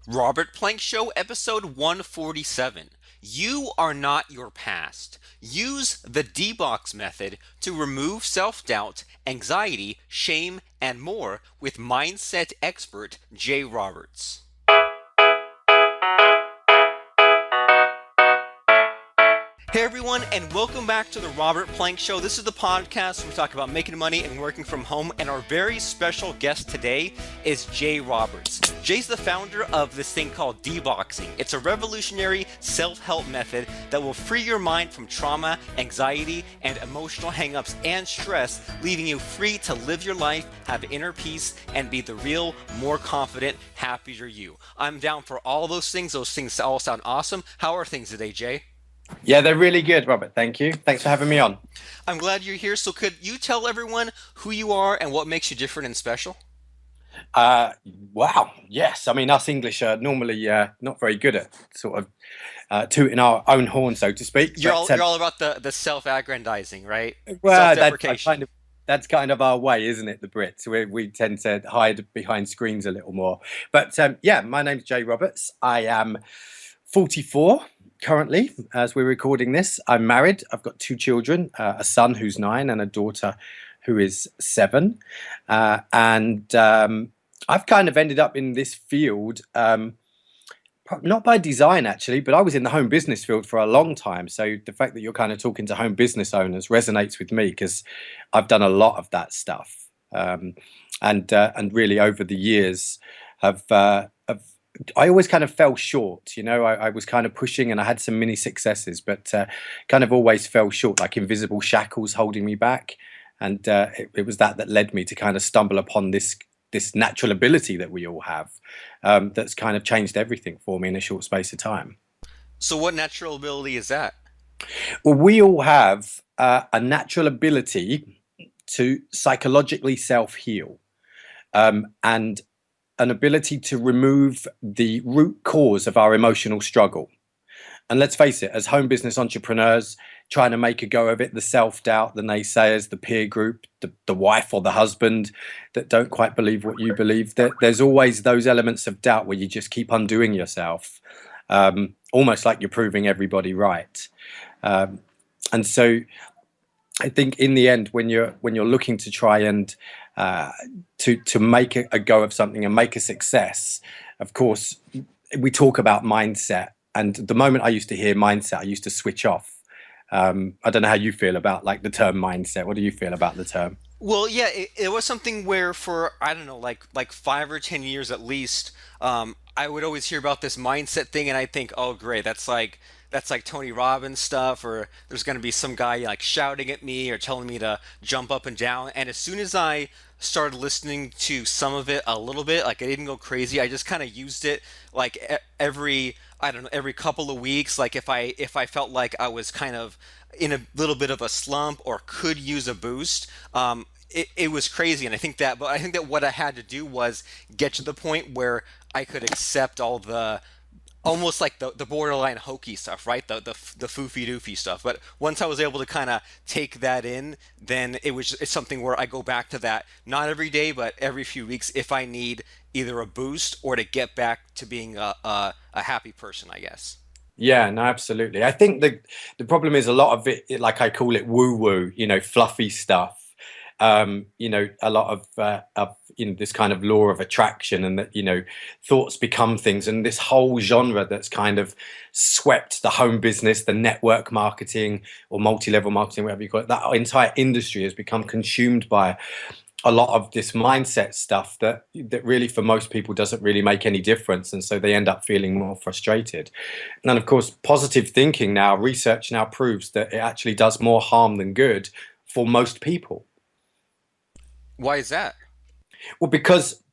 Robert Plank Show, episode 147. You are not your past. Use the Debox method to remove self doubt, anxiety, shame, and more with mindset expert Jay Roberts. Hey everyone, and welcome back to the Robert Plank Show. This is the podcast where we talk about making money and working from home, and our very special guest today is Jay Roberts. Jay's the founder of this thing called deboxing. It's a revolutionary self-help method that will free your mind from trauma, anxiety, and emotional hangups and stress, leaving you free to live your life, have inner peace, and be the real, more confident, happier you. I'm down for all those things. Those things all sound awesome. How are things today, Jay? Yeah, they're really good, Robert. Thank you. Thanks for having me on. I'm glad you're here. So, could you tell everyone who you are and what makes you different and special? Uh, wow. Yes. I mean, us English are normally not very good at sort of tooting our own horn, so to speak. You're all But you're all about the self-aggrandizing, right? well, Self-deprecation. that's kind of our way, isn't it? The Brits, we tend to hide behind screens a little more. But yeah, my name's Jay Roberts. I am 44 currently, as we're recording this. I'm married. I've got two children, a son who's 9 and a daughter who is 7. And I've kind of ended up in this field, not by design actually, but I was in the home business field for a long time. So the fact that you're kind of talking to home business owners resonates with me because I've done a lot of that stuff. And really over the years have I always kind of fell short, I was kind of pushing and I had some mini successes, but kind of always fell short, like invisible shackles holding me back. And it was that led me to kind of stumble upon this natural ability that we all have, that's kind of changed everything for me in a short space of time. So, what natural ability is that? Well, we all have a natural ability to psychologically self heal, and an ability to remove the root cause of our emotional struggle. And let's face it, as home business entrepreneurs trying to make a go of it, the self doubt, the naysayers, the peer group, the wife or the husband that don't quite believe what you believe, there's always those elements of doubt where you just keep undoing yourself, almost like you're proving everybody right. Um, and so I think in the end, when you're looking to try and uh, to make a go of something and make a success, of course, we talk about mindset. And the moment I used to hear mindset, I used to switch off. I don't know how you feel about like the term mindset. What do you feel about the term? Well, yeah, it was something where for I don't know, like 5 or 10 years at least, I would always hear about this mindset thing, and I think, oh, great, that's like Tony Robbins stuff, or there's going to be some guy like shouting at me or telling me to jump up and down. And as soon as I started listening to some of it a little bit, like I didn't go crazy. I just kind of used it like every I don't know every couple of weeks. Like if I felt like I was kind of in a little bit of a slump or could use a boost. It was crazy, and I think that what I had to do was get to the point where I could accept all the almost like the borderline hokey stuff, right? The foofy doofy stuff. But once I was able to kind of take that in, then it's something where I go back to that not every day, but every few weeks if I need either a boost or to get back to being a happy person, I guess. Yeah, no, absolutely. I think the problem is a lot of it, like I call it woo woo, fluffy stuff. A lot of this kind of law of attraction, and that thoughts become things, and this whole genre that's kind of swept the home business, the network marketing or multi-level marketing, whatever you call it. That entire industry has become consumed by a lot of this mindset stuff that really for most people doesn't really make any difference, and so they end up feeling more frustrated. And of course, positive thinking, now research now proves that it actually does more harm than good for most people. Why is that? Well, because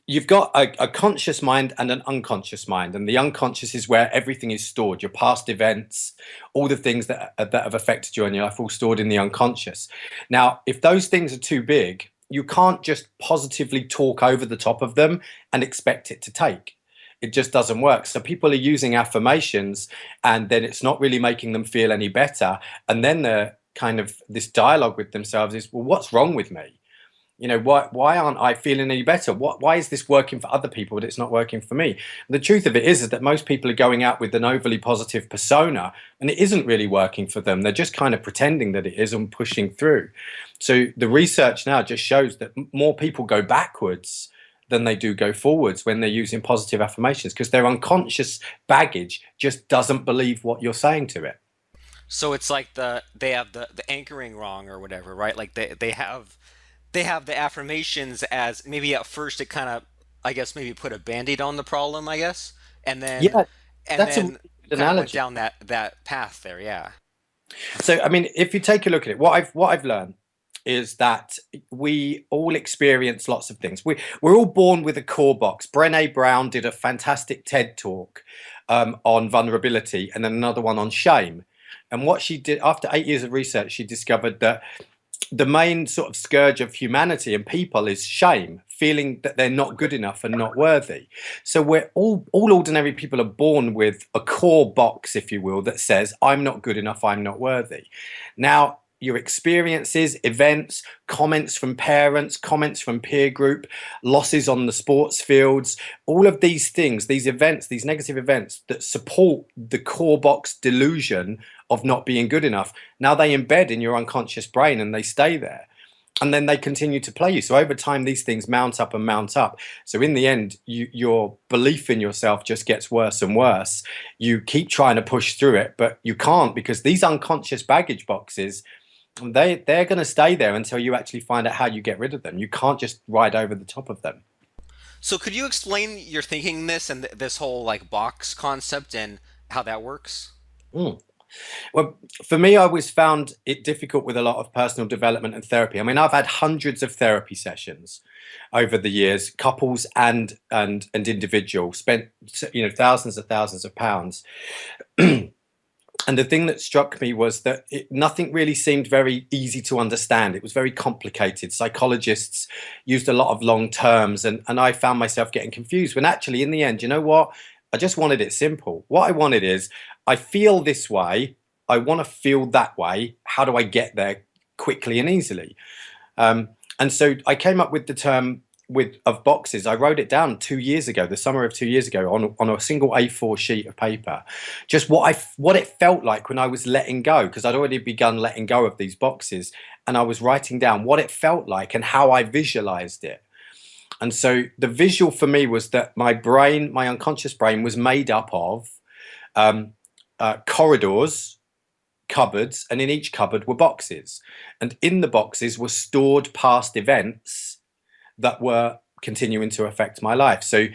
you've got a conscious mind and an unconscious mind, and the unconscious is where everything is stored, your past events, all the things that have affected you in your life, all stored in the unconscious. Now if those things are too big, you can't just positively talk over the top of them and expect it to take. It just doesn't work. So people are using affirmations, and then it's not really making them feel any better, and then the kind of this dialogue with themselves is, well, what's wrong with me? Why aren't I feeling any better? Why is this working for other people but it's not working for me? The truth of it is that most people are going out with an overly positive persona and it isn't really working for them. They're just kind of pretending that it is and pushing through. So the research now just shows that more people go backwards than they do go forwards when they're using positive affirmations because their unconscious baggage just doesn't believe what you're saying to it. So it's like they have the anchoring wrong or whatever, right? Like they have the affirmations as maybe at first it kind of, I guess, maybe put a band-aid on the problem, I guess, and then Yeah, and that's a really then good kind of went analogy. down that path there. Yeah. So, I mean, if you take a look at it, what I've learned is that we all experience lots of things. We're all born with a core box. Brené Brown did a fantastic TED talk on vulnerability, and then another one on shame. And what she did after 8 years of research, she discovered that the main sort of scourge of humanity and people is shame, feeling that they're not good enough and not worthy. So we're all ordinary people are born with a core box, if you will, that says I'm not good enough, I'm not worthy. Now your experiences, events, comments from parents, comments from peer group, losses on the sports fields, all of these things, these events, these negative events that support the core box delusion of not being good enough, now they embed in your unconscious brain and they stay there. And then they continue to play you. So over time, these things mount up and mount up. So in the end, your belief in yourself just gets worse and worse. You keep trying to push through it, but you can't because these unconscious baggage boxes, they're going to stay there until you actually find out how you get rid of them. You can't just ride over the top of them. So could you explain your thinking in this and this whole like box concept and how that works? Mm. Well, for me, I always found it difficult with a lot of personal development and therapy. I mean, I've had hundreds of therapy sessions over the years, couples and individual, spent thousands of pounds. And the thing that struck me was that nothing really seemed very easy to understand. It was very complicated. Psychologists used a lot of long terms, and I found myself getting confused. When actually, in the end, you know what? I just wanted it simple. What I wanted is I feel this way. I want to feel that way. How do I get there quickly and easily? Um, and so I came up with the term of boxes. I wrote it down 2 years ago, the summer of 2 years ago, on a single A4 sheet of paper. Just what it felt like when I was letting go, because I'd already begun letting go of these boxes, and I was writing down what it felt like and how I visualized it. And so the visual for me was that my brain, my unconscious brain, was made up of um, corridors, cupboards, and in each cupboard were boxes. And in the boxes were stored past events that were continuing to affect my life. So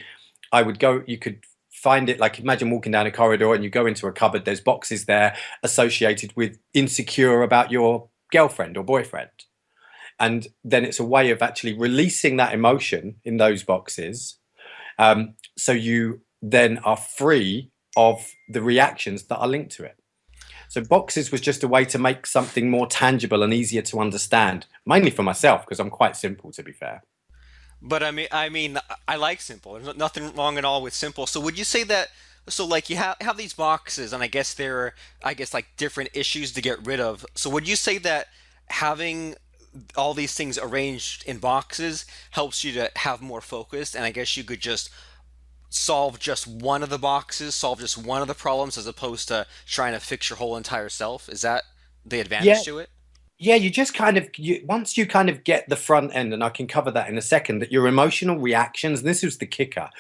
I would go, you could find it like imagine walking down a corridor and you go into a cupboard, there's boxes there associated with insecure about your girlfriend or boyfriend. And then it's a way of actually releasing that emotion in those boxes. So you then are free of the reactions that are linked to it. So boxes was just a way to make something more tangible and easier to understand, mainly for myself because I'm quite simple, to be fair. But I mean, I like simple. There's nothing wrong at all with simple. So would you say that? So like you have these boxes, and I guess there are, I guess, like different issues to get rid of. So would you say that having all these things arranged in boxes helps you to have more focus? And I guess you could just solve just one of the boxes, solve just one of the problems, as opposed to trying to fix your whole entire self. Is that the Yeah, advantage to it? yeah, you just kind of once you kind of get the front end, and I can cover that in a second, that your emotional reactions, and this was the kicker,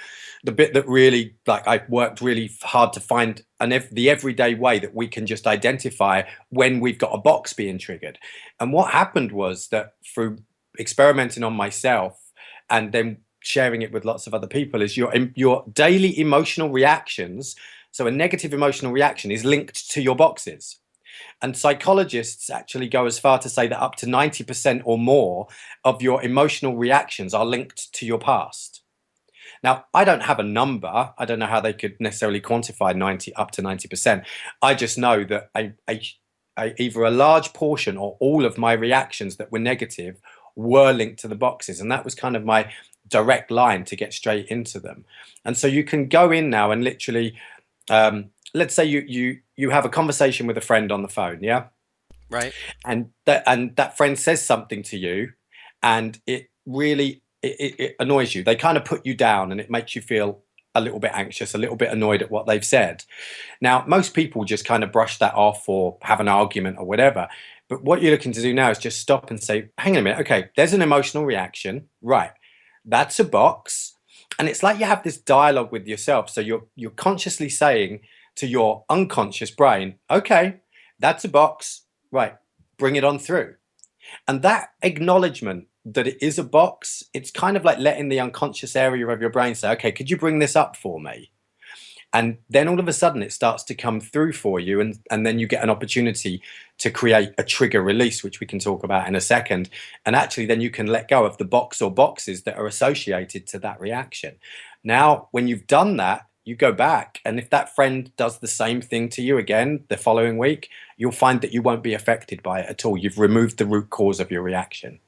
the bit that really like I worked really hard to find the everyday way that we can just identify when we've got a box being triggered. And what happened was that through experimenting on myself and then sharing it with lots of other people is your daily emotional reactions. So a negative emotional reaction is linked to your boxes. And psychologists actually go as far to say that up to 90% or more of your emotional reactions are linked to your past. Now, I don't have a number. I don't know how they could necessarily quantify 90 up to 90%. I just know that either a large portion or all of my reactions that were negative were linked to the boxes. And that was kind of my direct line to get straight into them. And so you can go in now and literally let's say you have a conversation with a friend on the phone, yeah, Right? and that friend says something to you, and really it annoys you. They kind of put you down and it makes you feel a little bit anxious, a little bit annoyed at what they've said. Now, most people just kind of brush that off or have an argument or whatever. But what you're looking to do now is just stop and say, hang on a minute, okay, there's an emotional reaction. Right. That's a box. And it's like you have this dialogue with yourself. So you're consciously saying to your unconscious brain, okay, that's a box. Right. Bring it on through. And that acknowledgement that it is a box, it's kind of like letting the unconscious area of your brain say, okay, could you bring this up for me? And then all of a sudden it starts to come through for you, and then you get an opportunity to create a trigger release, which we can talk about in a second. And actually then you can let go of the box or boxes that are associated to that reaction. Now when you've done that, you go back, and if that friend does the same thing to you again the following week, you'll find that you won't be affected by it at all. You've removed the root cause of your reaction.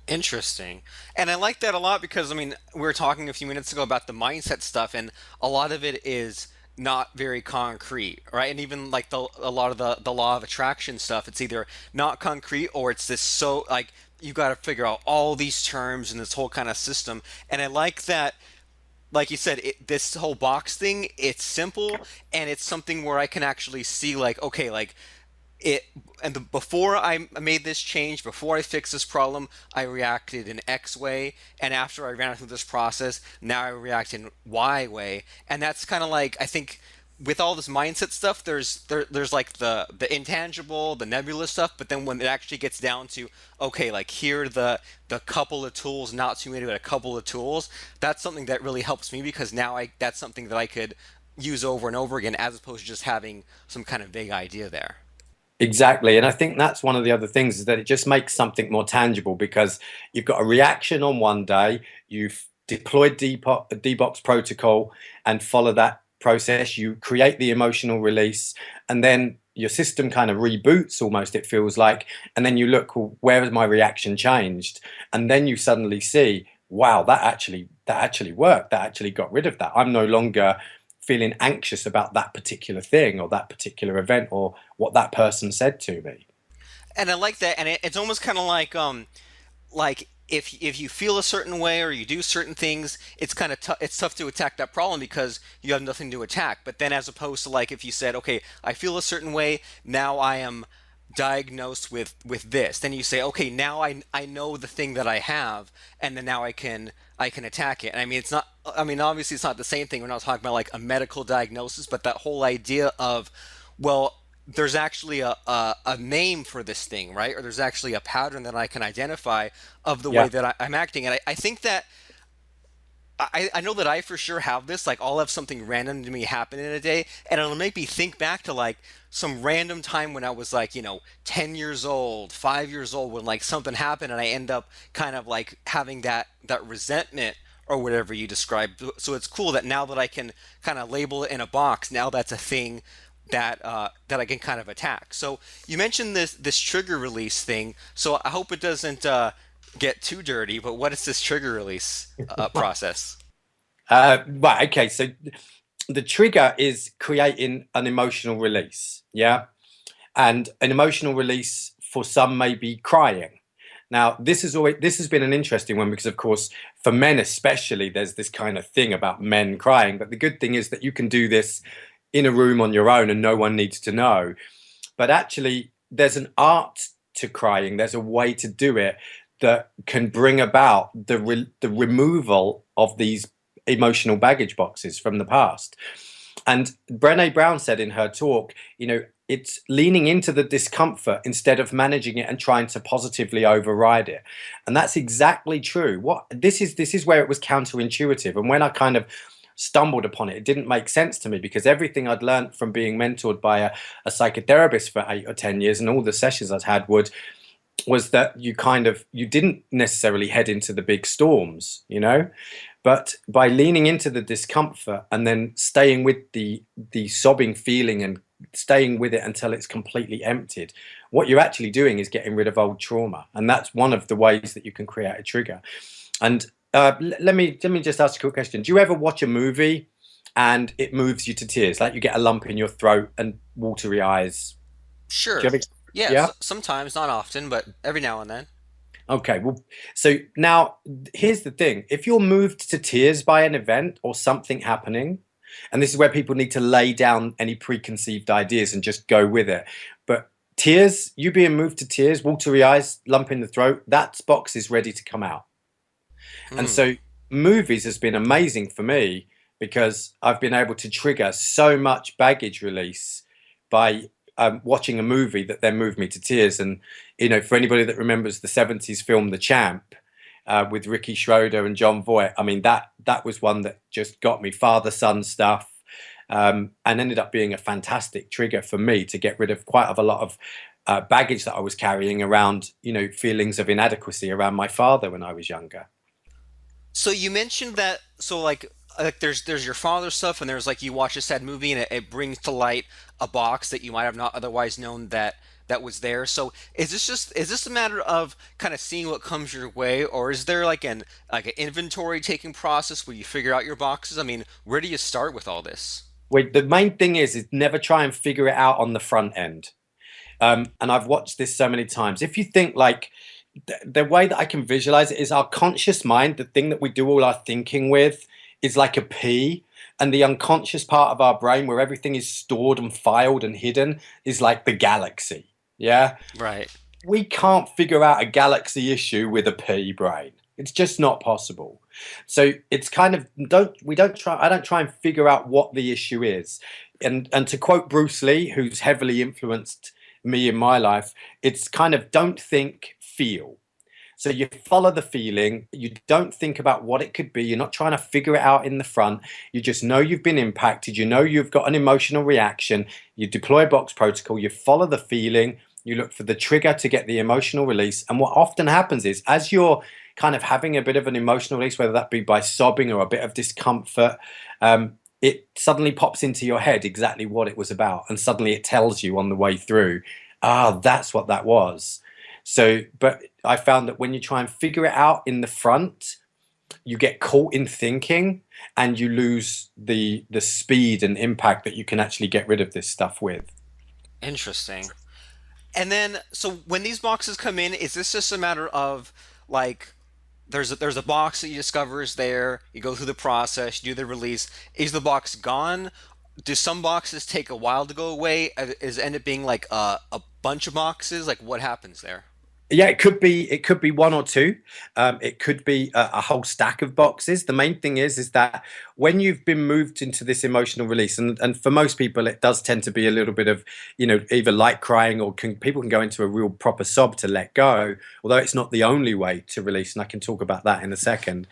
Interesting. And I like that a lot because, I mean, we were talking a few minutes ago about the mindset stuff, and a lot of it is not very concrete, right? And even like a lot of the law of attraction stuff, it's either not concrete or it's this so like you got to figure out all these terms and this whole kind of system. And I like that, like you said, this whole box thing, it's simple and it's something where I can actually see like, okay, like it and before I made this change, before I fixed this problem, I reacted in X way, and after I ran through this process, now I react in Y way, and that's kind of like I think with all this mindset stuff, there's like the intangible, the nebulous stuff, but then when it actually gets down to okay, like here are the couple of tools, not too many, but a couple of tools, that's something that really helps me because now I that's something that I could use over and over again as opposed to just having some kind of vague idea there. Exactly. And I think that's one of the other things is that it just makes something more tangible because you've got a reaction on one day, you've deployed Debox protocol and follow that process, you create the emotional release, and then your system kind of reboots almost, it feels like. And then you look, well, where has my reaction changed? And then you suddenly see, wow, that actually worked. That actually got rid of that. I'm no longer feeling anxious about that particular thing or that particular event or what that person said to me. And I like that, and it's almost kind of like if you feel a certain way or you do certain things, it's kind of it's tough to attack that problem because you have nothing to attack. But then as opposed to like if you said, okay, I feel a certain way, now I am diagnosed with this, then you say, okay, now I know the thing that I have, and then now I can attack it. And I mean, it's not. I mean, obviously, it's not the same thing. We're not talking about like a medical diagnosis, but that whole idea of, well, there's actually a name for this thing, right? Or there's actually a pattern that I can identify of the way Yeah, that I'm acting. And I think that I know that I for sure have this. Like, I'll have something random to me happen in a day, and it'll make me think back to like some random time when I was like, 10 years old, 5 years old, when like something happened, and I end up kind of like having that resentment or whatever you described. So it's cool that now that I can kind of label it in a box, now that's a thing that I can kind of attack. So you mentioned this trigger release thing. So I hope it doesn't get too dirty. But what is this trigger release process? right. Okay. So the trigger is creating an emotional release. Yeah. And an emotional release for some may be crying. Now, this has been an interesting one because, of course, for men especially, there's this kind of thing about men crying. But the good thing is that you can do this in a room on your own and no one needs to know. But actually, there's an art to crying. There's a way to do it that can bring about the removal of these emotional baggage boxes from the past. And Brené Brown said in her talk, it's leaning into the discomfort instead of managing it and trying to positively override it. And that's exactly true. This is where it was counterintuitive. And when I kind of stumbled upon it, it didn't make sense to me because everything I'd learned from being mentored by a psychotherapist for 8 or 10 years and all the sessions I'd had was that you didn't necessarily head into the big storms. But by leaning into the discomfort and then staying with the sobbing feeling and staying with it until it's completely emptied, what you're actually doing is getting rid of old trauma, and that's one of the ways that you can create a trigger. And let me just ask a quick question: do you ever watch a movie and it moves you to tears, like you get a lump in your throat and watery eyes? Do Sure. you ever? Yeah, Yeah. sometimes, not often, but every now and then. Okay, well, so now here's the thing. If you're moved to tears by an event or something happening, and this is where people need to lay down any preconceived ideas and just go with it. But tears, you being moved to tears, watery eyes, lump in the throat, that box is ready to come out. And Hmm. so movies has been amazing for me because I've been able to trigger so much baggage release by watching a movie that then moved me to tears. And for anybody that remembers the '70s film The Champ with Ricky Schroeder and John Voight, I mean that was one that just got me father son stuff. And ended up being a fantastic trigger for me to get rid of quite a lot of baggage that I was carrying around, feelings of inadequacy around my father when I was younger. So you mentioned that, so like there's your father stuff, and there's like you watch a sad movie and it brings to light a box that you might have not otherwise known that was there. So is this a matter of kind of seeing what comes your way, or is there like an inventory taking process where you figure out your boxes? I mean, where do you start with all this? Wait, the main thing is never try and figure it out on the front end. And I've watched this so many times. If you think like the way that I can visualize it is our conscious mind, the thing that we do all our thinking with, is like a P. And the unconscious part of our brain, where everything is stored and filed and hidden, is like the galaxy. Yeah. Right. We can't figure out a galaxy issue with a pea brain. It's just not possible. So it's kind of don't we don't try I don't try and figure out what the issue is. And to quote Bruce Lee, who's heavily influenced me in my life, it's kind of don't think, feel. So you follow the feeling, you don't think about what it could be, you're not trying to figure it out in the front. You just know you've been impacted, you know you've got an emotional reaction, you deploy box protocol, you follow the feeling, you look for the trigger to get the emotional release. And what often happens is as you're kind of having a bit of an emotional release, whether that be by sobbing or a bit of discomfort, it suddenly pops into your head exactly what it was about. And suddenly it tells you on the way through, ah, that's what that was. So, but I found that when you try and figure it out in the front, you get caught in thinking and you lose the speed and impact that you can actually get rid of this stuff with. Interesting. And then, so when these boxes come in, is this just a matter of like there's a box that you discover is there, you go through the process, you do the release. Is the box gone? Do some boxes take a while to go away? Is it end up being like a bunch of boxes? Like what happens there? Yeah, it could be one or two. It could be a whole stack of boxes. The main thing is that when you've been moved into this emotional release, and for most people, it does tend to be a little bit of either light crying or people can go into a real proper sob to let go. Although it's not the only way to release, and I can talk about that in a second.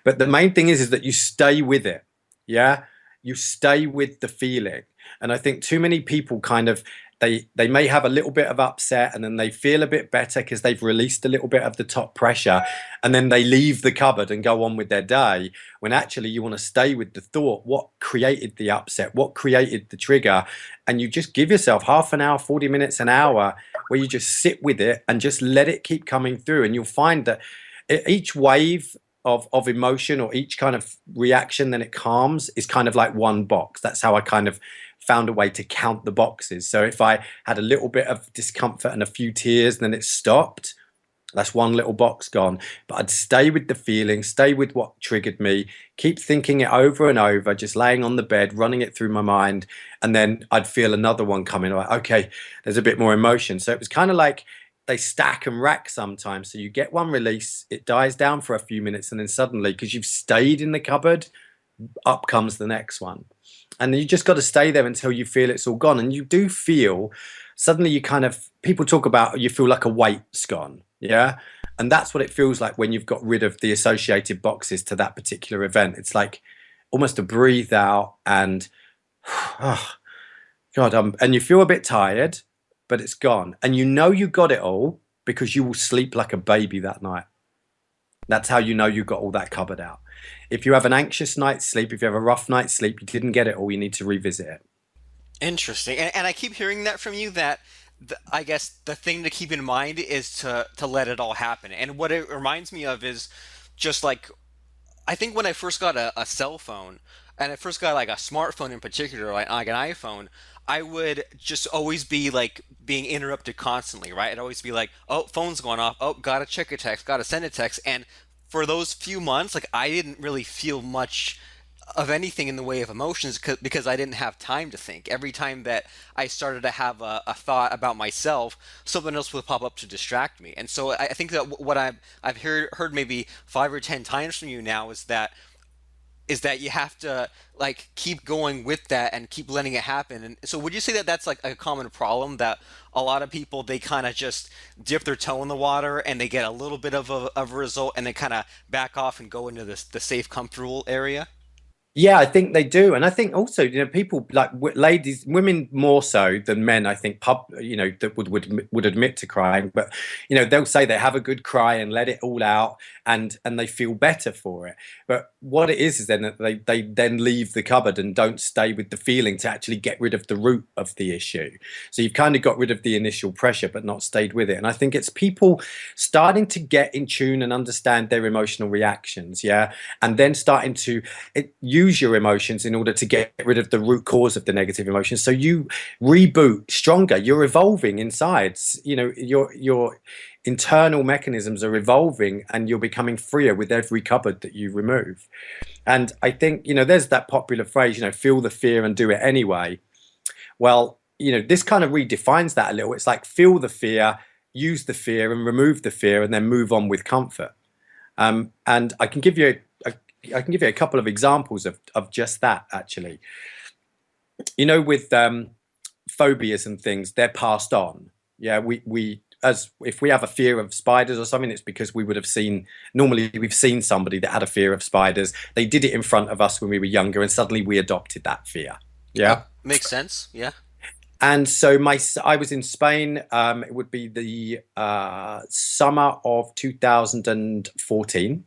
But the main thing is that you stay with it. Yeah, you stay with the feeling. And I think too many people kind of they may have a little bit of upset and then they feel a bit better because they've released a little bit of the top pressure and then they leave the cupboard and go on with their day when actually you want to stay with the thought, what created the upset, what created the trigger, and you just give yourself half an hour, 40 minutes, an hour where you just sit with it and just let it keep coming through, and you'll find that each wave of emotion or each kind of reaction then it calms is kind of like one box. That's how I kind of found a way to count the boxes. So if I had a little bit of discomfort and a few tears, then it stopped. That's one little box gone. But I'd stay with the feeling, stay with what triggered me, keep thinking it over and over, just laying on the bed, running it through my mind. And then I'd feel another one coming. Like, okay, there's a bit more emotion. So it was kind of like they stack and rack sometimes. So you get one release, it dies down for a few minutes, and then suddenly, because you've stayed in the cupboard, up comes the next one. And you just got to stay there until you feel it's all gone. And you do feel suddenly you kind of, people talk about you feel like a weight's gone. Yeah. And that's what it feels like when you've got rid of the associated boxes to that particular event. It's like almost a breathe out and, oh, God, and you feel a bit tired, but it's gone. And you know you got it all because you will sleep like a baby that night. That's how you know you got all that covered out. If you have an anxious night's sleep, if you have a rough night's sleep, you didn't get it all, you need to revisit it. Interesting. And I keep hearing that from you that I guess the thing to keep in mind is to let it all happen. And what it reminds me of is just like I think when I first got a cell phone, and I first got like a smartphone in particular, like an iPhone, I would just always be like being interrupted constantly, right? I'd always be like, oh, phone's going off. Oh, gotta check a text, gotta send a text. And for those few months, like I didn't really feel much of anything in the way of emotions because I didn't have time to think. Every time that I started to have a thought about myself, something else would pop up to distract me. And so I think that what I've heard maybe 5 or 10 times from you now is that you have to like keep going with that and keep letting it happen. And so would you say that that's like a common problem that a lot of people they kind of just dip their toe in the water and they get a little bit of a result and they kind of back off and go into the safe comfortable area? Yeah, I think they do, and I think also, people like ladies, women more so than men. I think that would admit to crying, but they'll say they have a good cry and let it all out, and they feel better for it. But what it is then that they then leave the cupboard and don't stay with the feeling to actually get rid of the root of the issue. So you've kind of got rid of the initial pressure, but not stayed with it. And I think it's people starting to get in tune and understand their emotional reactions, yeah, and then starting to use your emotions in order to get rid of the root cause of the negative emotions. So you reboot stronger. You're evolving inside. Your internal mechanisms are evolving, and you're becoming freer with every cupboard that you remove. And I think there's that popular phrase, feel the fear and do it anyway. Well, this kind of redefines that a little. It's like feel the fear, use the fear, and remove the fear, and then move on with comfort. And I can give you a couple of examples of just that, actually. With phobias and things, they're passed on. Yeah, we as if we have a fear of spiders or something, it's because we would have seen, normally we've seen somebody that had a fear of spiders. They did it in front of us when we were younger, and suddenly we adopted that fear. Yeah. Makes sense. Yeah. And so I was in Spain. It would be the summer of 2014.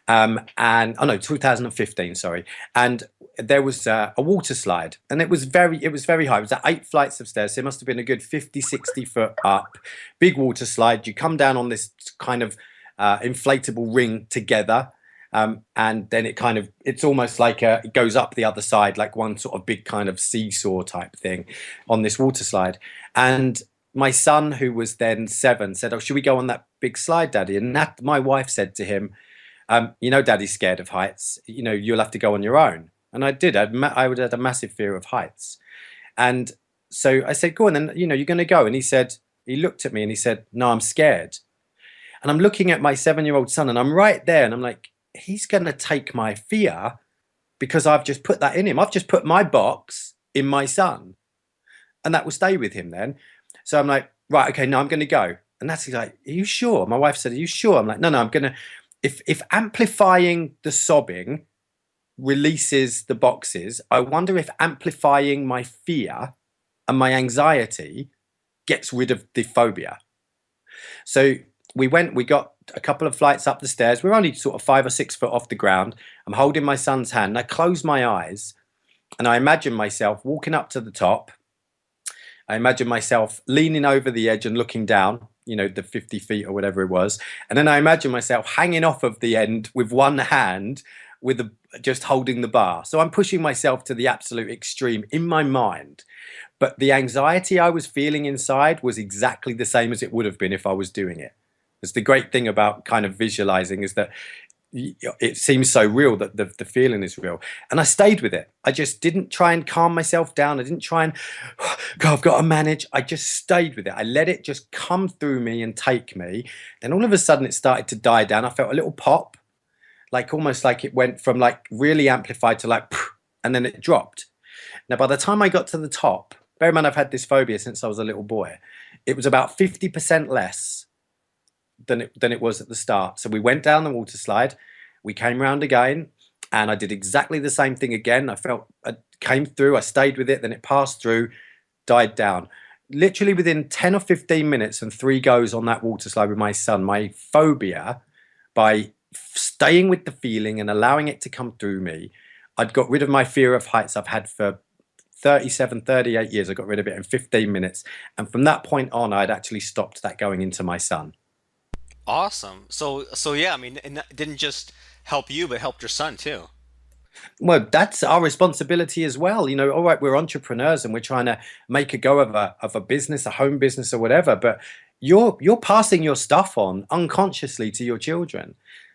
And oh no, 2015, sorry. And there was a water slide, and it was very high. It was at 8 flights of stairs, so it must have been a good 50, 60 foot up. Big water slide. You come down on this kind of inflatable ring together. And then it's almost like it goes up the other side, like one sort of big kind of seesaw type thing on this water slide. And my son, who was then 7, said, "Oh, should we go on that big slide, Daddy?" And my wife said to him, Daddy's scared of heights. You'll have to go on your own. And I did. I would had a massive fear of heights. And so I said, "Go on, then. You're going to go." And he looked at me and he said, "No, I'm scared." And I'm looking at my 7-year-old son, and I'm right there, and I'm like, he's going to take my fear because I've just put that in him. I've just put my box in my son, and that will stay with him then. So I'm like, right, okay, no, I'm going to go. And he's like, "Are you sure?" My wife said, "Are you sure?" I'm like, "No, I'm going to." If amplifying the sobbing releases the boxes, I wonder if amplifying my fear and my anxiety gets rid of the phobia. So we got a couple of flights up the stairs. We're only sort of 5 or 6 foot off the ground. I'm holding my son's hand, and I close my eyes, and I imagine myself walking up to the top. I imagine myself leaning over the edge and looking down, the 50 feet or whatever it was. And then I imagine myself hanging off of the end with one hand, just holding the bar. So I'm pushing myself to the absolute extreme in my mind. But the anxiety I was feeling inside was exactly the same as it would have been if I was doing it. It's the great thing about kind of visualizing, is that it seems so real that the feeling is real. And I stayed with it. I just didn't try and calm myself down. I didn't try and go, I've got to manage. I just stayed with it. I let it just come through me and take me. Then all of a sudden it started to die down. I felt a little pop, like almost like it went from like really amplified to like, and then it dropped. Now, by the time I got to the top, bear in mind I've had this phobia since I was a little boy, it was about 50% less than it was at the start. So we went down the water slide, we came round again, and I did exactly the same thing again. I came through, I stayed with it, then it passed through, died down. Literally within 10 or 15 minutes and 3 goes on that water slide with my son, my phobia, by staying with the feeling and allowing it to come through me, I'd got rid of my fear of heights I've had for 37, 38 years. I got rid of it in 15 minutes. And from that point on, I'd actually stopped that going into my son. Awesome. So yeah, I mean, and that didn't just help you, but helped your son too. Well, that's our responsibility as well. You know, all right, we're entrepreneurs and we're trying to make a go of a business, a home business or whatever, but you're passing your stuff on unconsciously to your children.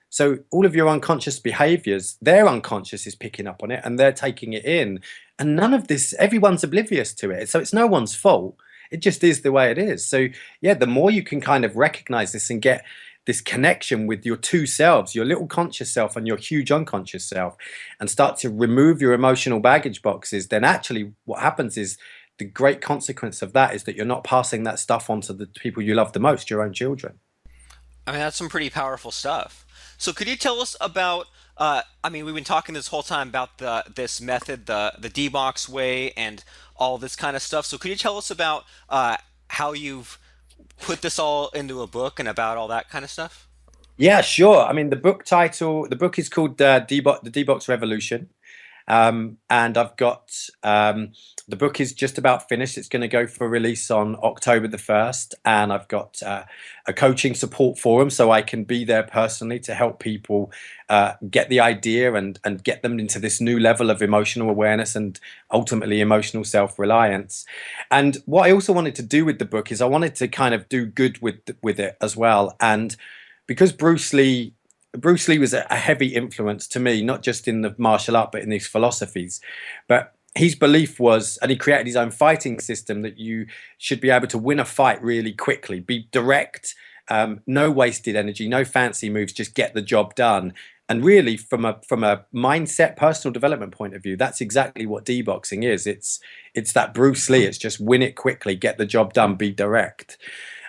So all of your unconscious behaviors, their unconscious is picking up on it and they're taking it in. And none of this, everyone's oblivious to it. So it's no one's fault. It just is the way it is. So yeah, the more you can kind of recognize this and get this connection with your two selves, your little conscious self and your huge unconscious self, and start to remove your emotional baggage boxes, then actually what happens is the great consequence of that is that you're not passing that stuff on to the people you love the most, your own children. I mean, that's some pretty powerful stuff. So could you tell us about I mean, we've been talking this whole time about the this method, the Debox way and all this kind of stuff. So could you tell us about how you've put this all into a book and about all that kind of stuff? Yeah, sure. I mean, the book is called the Debox Revolution. And I've got the book is just about finished. It's going to go for release on October the 1st. And I've got a coaching support forum so I can be there personally to help people get the idea and get them into this new level of emotional awareness and ultimately emotional self-reliance. And what I also wanted to do with the book is I wanted to kind of do good with it as well. And because Bruce Lee was a heavy influence to me, not just in the martial art, but in these philosophies. But his belief was, and he created his own fighting system, that you should be able to win a fight really quickly, be direct, no wasted energy, no fancy moves, just get the job done. And really, from a mindset, personal development point of view, that's exactly what deboxing is. It's that Bruce Lee. It's just win it quickly, get the job done, be direct.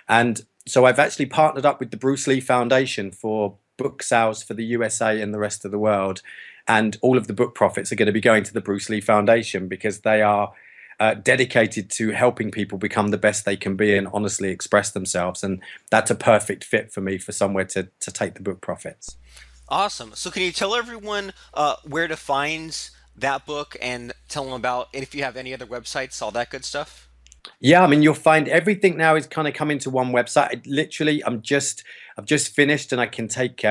And so I've actually partnered up with the Bruce Lee Foundation for book sales for the USA and the rest of the world. And all of the book profits are going to be going to the Bruce Lee Foundation because they are dedicated to helping people become the best they can be and honestly express themselves. And that's a perfect fit for me for somewhere to take the book profits. Awesome. So can you tell everyone where to find that book and tell them about and if you have any other websites, all that good stuff? Yeah, I mean, you'll find everything now is kind of coming to one website. Literally, I've just finished, and I can take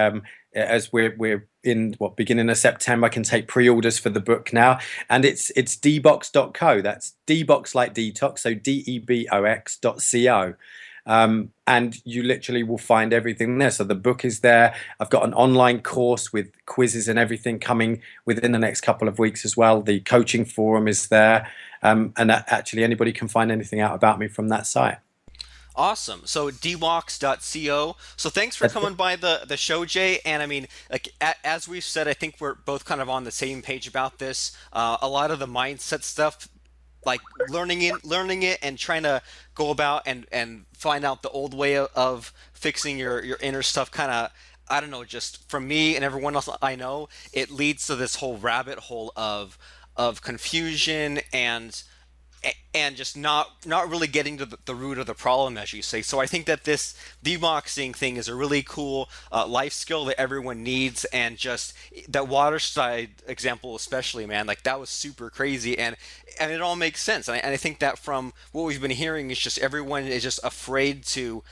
as we're in what beginning of September, I can take pre-orders for the book now, and it's debox.co. That's debox like detox, so debox.co. And you literally will find everything there. So the book is there. I've got an online course with quizzes and everything coming within the next couple of weeks as well. The coaching forum is there. And actually anybody can find anything out about me from that site. Awesome. So debox.co. So thanks for That's it. coming by the show, Jay. And I mean, like as we've said, I think we're both kind of on the same page about this. A lot of the mindset stuff, like learning it, and trying to go about and find out the old way of fixing your inner stuff. Kind of, I don't know, just from me and everyone else I know, it leads to this whole rabbit hole of confusion and just not really getting to the root of the problem, as you say. So I think that this deboxing thing is a really cool life skill that everyone needs, and just that waterside example especially, man, like that was super crazy, and it all makes sense. And I think that from what we've been hearing is just everyone is just afraid to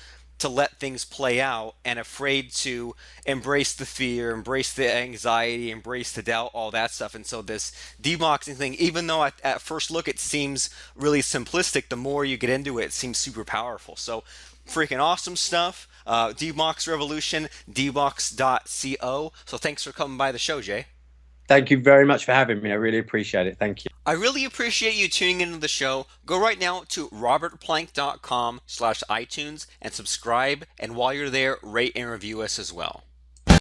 let things play out and afraid to embrace the fear, embrace the anxiety, embrace the doubt, all that stuff. And so this deboxing thing, even though at first look it seems really simplistic, the more you get into it, it seems super powerful. So freaking awesome stuff. Debox Revolution, debox.co. So thanks for coming by the show, Jay. Thank you very much for having me. I really appreciate it. Thank you. I really appreciate you tuning into the show. Go right now to robertplank.com/iTunes and subscribe. And while you're there, rate and review us as well.